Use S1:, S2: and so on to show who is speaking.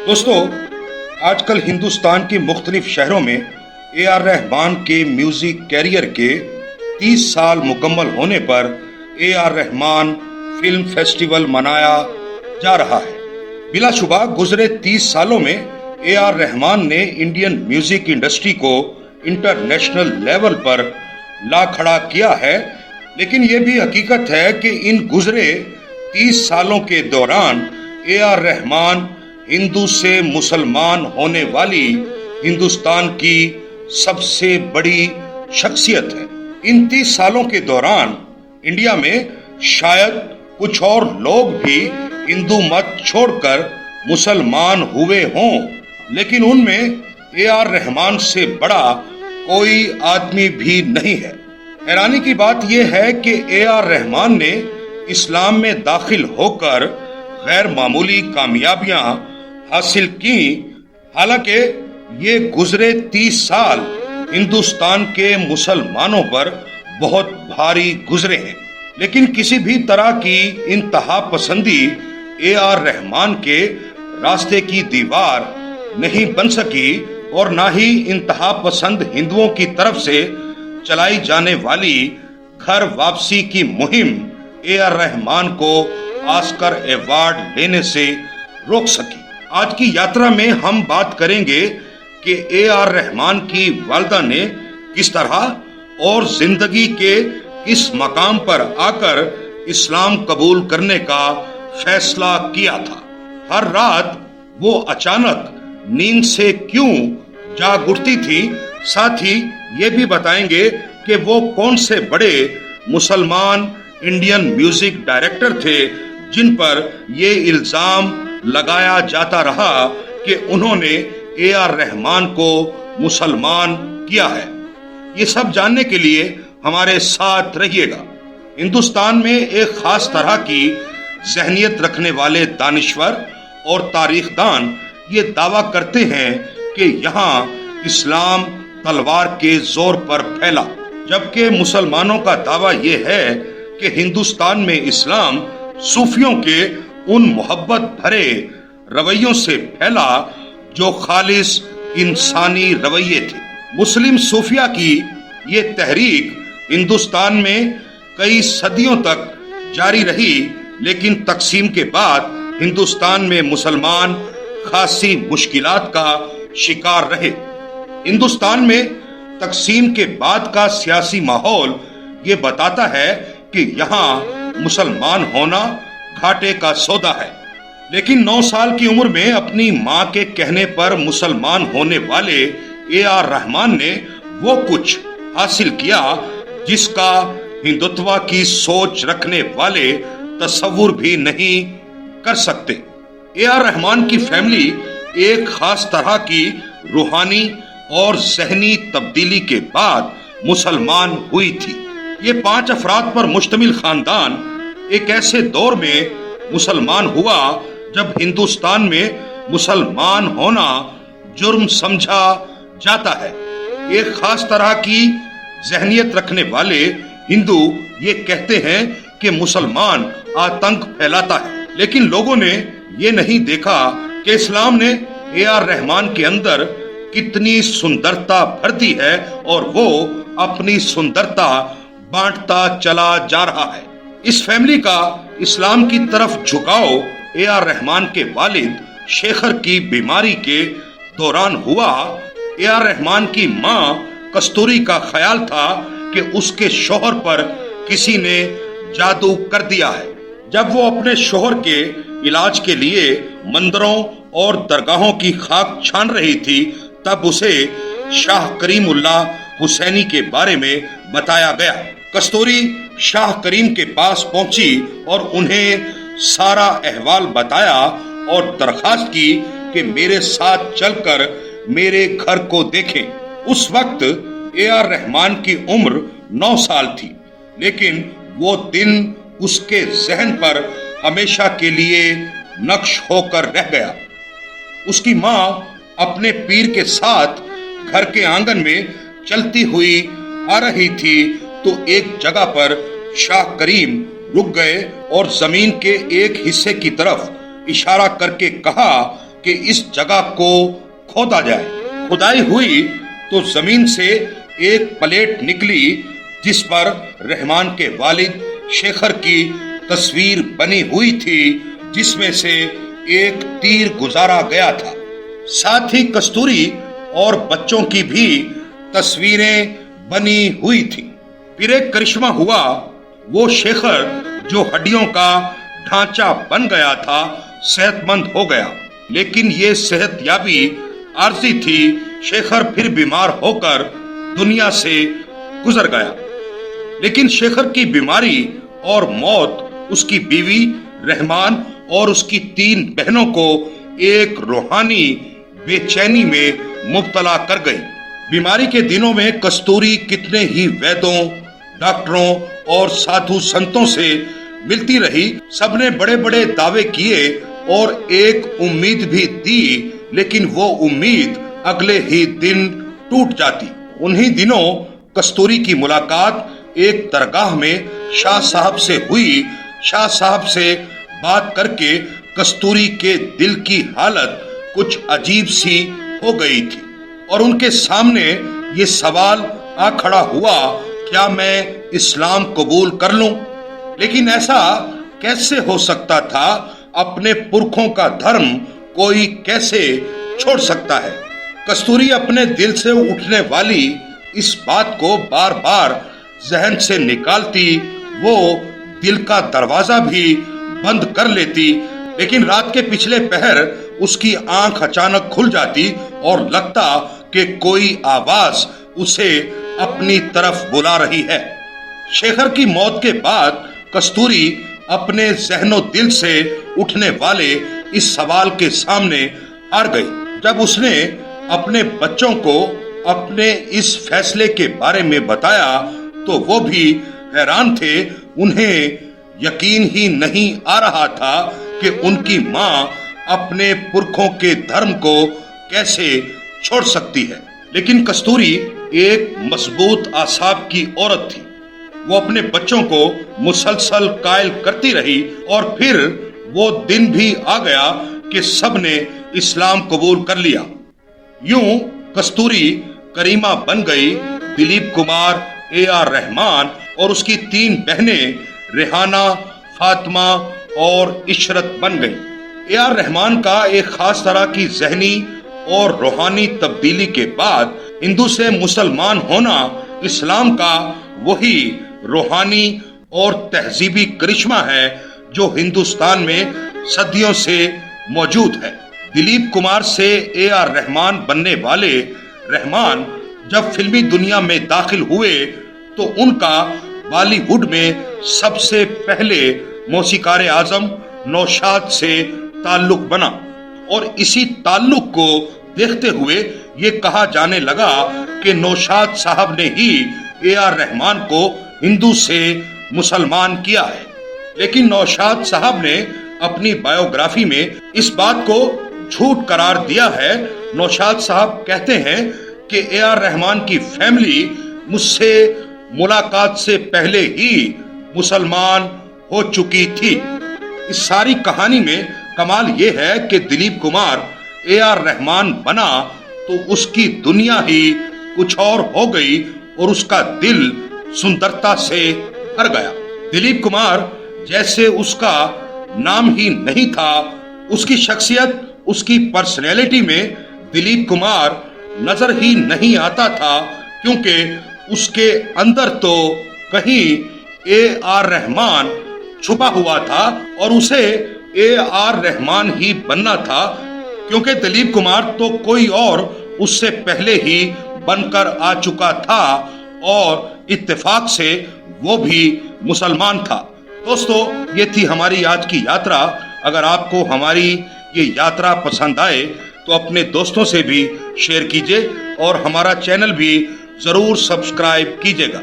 S1: दोस्तों, आजकल हिंदुस्तान के मुख्तलिफ शहरों में ए आर रहमान के म्यूजिक कैरियर के 30 साल मुकम्मल होने पर A R Rahman film festival मनाया जा रहा है। बिलाशुबा गुजरे 30 सालों में ए आर रहमान ने इंडियन म्यूजिक इंडस्ट्री को इंटरनेशनल लेवल पर ला खड़ा किया है, लेकिन ये भी हकीकत है कि इन गुजरे 30 सालों के दौरान ए आर रहमान हिंदू से मुसलमान होने वाली हिंदुस्तान की सबसे बड़ी शख्सियत है। इन 30 सालों के दौरान इंडिया में शायद कुछ और लोग भी हिंदू मत छोड़कर मुसलमान हुए हों, लेकिन उनमें ए आर रहमान से बड़ा कोई आदमी भी नहीं है। हैरानी की बात यह है कि ए आर रहमान ने इस्लाम में दाखिल होकर गैर मामूली कामयाबियां हासिल की। हालांकि ये गुजरे 30 साल हिंदुस्तान के मुसलमानों पर बहुत भारी गुजरे हैं, लेकिन किसी भी तरह की इंतहा पसंदी ए आर रहमान के रास्ते की दीवार नहीं बन सकी और ना ही इंतहा पसंद हिंदुओं की तरफ से चलाई जाने वाली घर वापसी की मुहिम ए आर रहमान को ऑस्कर अवार्ड लेने से रोक सकी। आज की यात्रा में हम बात करेंगे कि ए आर रहमान की वालिदा ने किस तरह और जिंदगी के किस मकाम पर आकर इस्लाम कबूल करने का फैसला किया था। हर रात वो अचानक नींद से क्यों जाग उठती थी, साथ ही ये भी बताएंगे कि वो कौन से बड़े मुसलमान इंडियन म्यूजिक डायरेक्टर थे जिन पर ये इल्जाम लगाया जाता रहा कि उन्होंने ए आर रहमान को मुसलमान किया है। ये सब जानने के लिए हमारे साथ रहिएगा। हिंदुस्तान में एक खास तरह की ज़हनियत रखने वाले दानिश्वर और तारीखदान ये दावा करते हैं कि यहाँ इस्लाम तलवार के जोर पर फैला, जबकि मुसलमानों का दावा ये है कि हिंदुस्तान में इस्लाम सूफियों के उन मोहब्बत भरे रवैयों से फैला जो खालिस इंसानी रवैये थे। मुस्लिम सूफिया की ये तहरीक हिंदुस्तान में कई सदियों तक जारी रही, लेकिन तकसीम के बाद हिंदुस्तान में मुसलमान खासी मुश्किलात का शिकार रहे। हिंदुस्तान में तकसीम के बाद का सियासी माहौल ये बताता है कि यहाँ मुसलमान होना घाटे का सौदा है, लेकिन 9 साल की उम्र में अपनी माँ के कहने पर मुसलमान होने वाले ए आर रहमान ने वो कुछ हासिल किया जिसका हिंदुत्व की सोच रखने वाले तस्वुर भी नहीं कर सकते। ए आर रहमान की फैमिली एक खास तरह की रूहानी और ज़हनी तब्दीली के बाद मुसलमान हुई थी। ये 5 अफराद पर मुश्तमिल खानदान एक ऐसे दौर में मुसलमान हुआ जब हिंदुस्तान में मुसलमान होना जुर्म समझा जाता है। एक खास तरह की ज़हनियत रखने वाले हिंदू ये कहते हैं कि मुसलमान आतंक फैलाता है, लेकिन लोगों ने ये नहीं देखा कि इस्लाम ने ए आर रहमान के अंदर कितनी सुंदरता भर दी है और वो अपनी सुंदरता बांटता चला जा रहा है। इस फैमिली का इस्लाम की तरफ झुकाव ए आर रहमान के वालिद शेखर की बीमारी के दौरान हुआ। ए आर रहमान की माँ कस्तूरी का ख्याल था कि उसके शोहर पर किसी ने जादू कर दिया है। जब वो अपने शोहर के इलाज के लिए मंदिरों और दरगाहों की खाक छान रही थी, तब उसे शाह करीमुल्लाह हुसैनी के बारे में बताया गया। कस्तूरी शाह करीम के पास पहुंची और उन्हें सारा अहवाल बताया और दरखास्त की कि मेरे साथ चलकर मेरे घर को देखें। उस वक्त ए आर रहमान की उम्र 9 साल थी, लेकिन वो दिन उसके जहन पर हमेशा के लिए नक्श होकर रह गया। उसकी माँ अपने पीर के साथ घर के आंगन में चलती हुई आ रही थी तो एक जगह पर शाह करीम रुक गए और जमीन के एक हिस्से की तरफ इशारा करके कहा کہ اس جگہ کو کھودا جائے۔ کھدائی ہوئی تو زمین سے ایک پلیٹ نکلی جس پر رحمان کے والد شیکھر کی تصویر بنی ہوئی تھی، جس میں سے ایک تیر گزارا گیا تھا۔ ساتھ ہی کستوری اور بچوں کی بھی تصویریں بنی ہوئی تھی۔ پھر ایک کرشمہ ہوا، وہ شیکھر جو ہڈیوں کا ڈھانچہ بن گیا تھا صحت مند ہو گیا، لیکن یہ صحت یابی عارضی تھی۔ شیکھر پھر بیمار ہو کر دنیا سے گزر گیا، لیکن شیکھر کی بیماری اور موت اس کی بیوی رحمان اور اس کی 3 بہنوں کو ایک روحانی بے چینی میں مبتلا کر گئی۔ بیماری کے دنوں میں کستوری کتنے ہی ویدوں، ڈاکٹروں اور سادھو سنتوں سے ملتی رہی۔ سب نے بڑے بڑے دعوے کیے اور ایک امید بھی دی، لیکن وہ امید اگلے ہی دن ٹوٹ جاتی۔ انہی دنوں کستوری کی ملاقات ایک درگاہ میں شاہ صاحب سے ہوئی۔ شاہ صاحب سے بات کر کے کستوری کے دل کی حالت کچھ عجیب سی ہو گئی تھی اور ان کے سامنے یہ سوال آ کھڑا ہوا، کیا میں اسلام قبول کر لوں؟ لیکن ایسا کیسے ہو سکتا تھا؟ اپنے پرکھوں کا دھرم کوئی کیسے چھوڑ سکتا ہے؟ کستوری اپنے دل سے اٹھنے والی اس بات کو بار بار ذہن سے نکالتی، وہ دل کا دروازہ بھی بند کر لیتی، لیکن رات کے پچھلے پہر اس کی آنکھ اچانک کھل جاتی اور لگتا کہ کوئی آواز اسے اپنی طرف بلا رہی ہے۔ شیکھر کی موت کے بعد کستوری اپنے ذہن و دل سے اٹھنے والے اس سوال کے سامنے ہار گئی۔ جب اس نے اپنے بچوں کو اپنے اس فیصلے کے بارے میں بتایا تو وہ بھی حیران تھے۔ انہیں یقین ہی نہیں آ رہا تھا کہ ان کی ماں اپنے پرکھوں کے دھرم کو کیسے چھوڑ سکتی ہے۔ لیکن کستوری ایک مضبوط اعصاب کی عورت تھی۔ وہ اپنے بچوں کو مسلسل قائل کرتی رہی اور پھر وہ دن بھی آ گیا کہ سب نے اسلام قبول کر لیا۔ یوں کستوری کریمہ بن گئی۔ دلیپ کمار، AR رحمان اور اس کی 3 بہنیں ریحانہ، فاطمہ اور عشرت بن گئی۔ AR رحمان کا ایک خاص طرح کی ذہنی اور روحانی تبدیلی کے بعد ہندو سے مسلمان ہونا اسلام کا وہی روحانی اور تہذیبی کرشمہ ہے جو ہندوستان میں صدیوں سے موجود ہے۔ دلیپ کمار سے AR رحمان بننے والے رحمان جب فلمی دنیا میں داخل ہوئے تو ان کا بالی ووڈ میں سب سے پہلے موسیقار اعظم نوشاد سے تعلق بنا، اور اسی تعلق کو دیکھتے ہوئے یہ کہا جانے لگا کہ نوشاد صاحب نے ہی AR رحمان کو ہندو سے مسلمان کیا ہے۔ لیکن نوشاد صاحب نے اپنی بایوگرافی میں اس بات کو جھوٹ قرار دیا ہے۔ نوشاد صاحب کہتے ہیں کہ AR رحمان کی فیملی مجھ سے ملاقات سے پہلے ہی مسلمان ہو چکی تھی۔ اس ساری کہانی میں کمال یہ ہے کہ دلیپ کمار AR رحمان بنا تو اس کی دنیا ہی کچھ اور ہو گئی اور اس کا دل سندرتا سے بھر گیا۔ دلیپ کمار جیسے اس کا نام ہی نہیں تھا، اس کی شخصیت، اس کی پرسنالٹی میں دلیپ کمار نظر ہی نہیں آتا تھا، کیونکہ اس کے اندر تو کہیں AR رحمان چھپا ہوا تھا اور اسے AR رحمان ہی بننا تھا، کیونکہ دلیپ کمار تو کوئی اور اس سے پہلے ہی بن کر آ چکا تھا اور اتفاق سے وہ بھی مسلمان تھا۔ دوستو، یہ تھی ہماری آج کی یاترا۔ اگر آپ کو ہماری یہ یاترا پسند آئے تو اپنے دوستوں سے بھی شیئر کیجیے اور ہمارا چینل بھی ضرور سبسکرائب کیجیے گا۔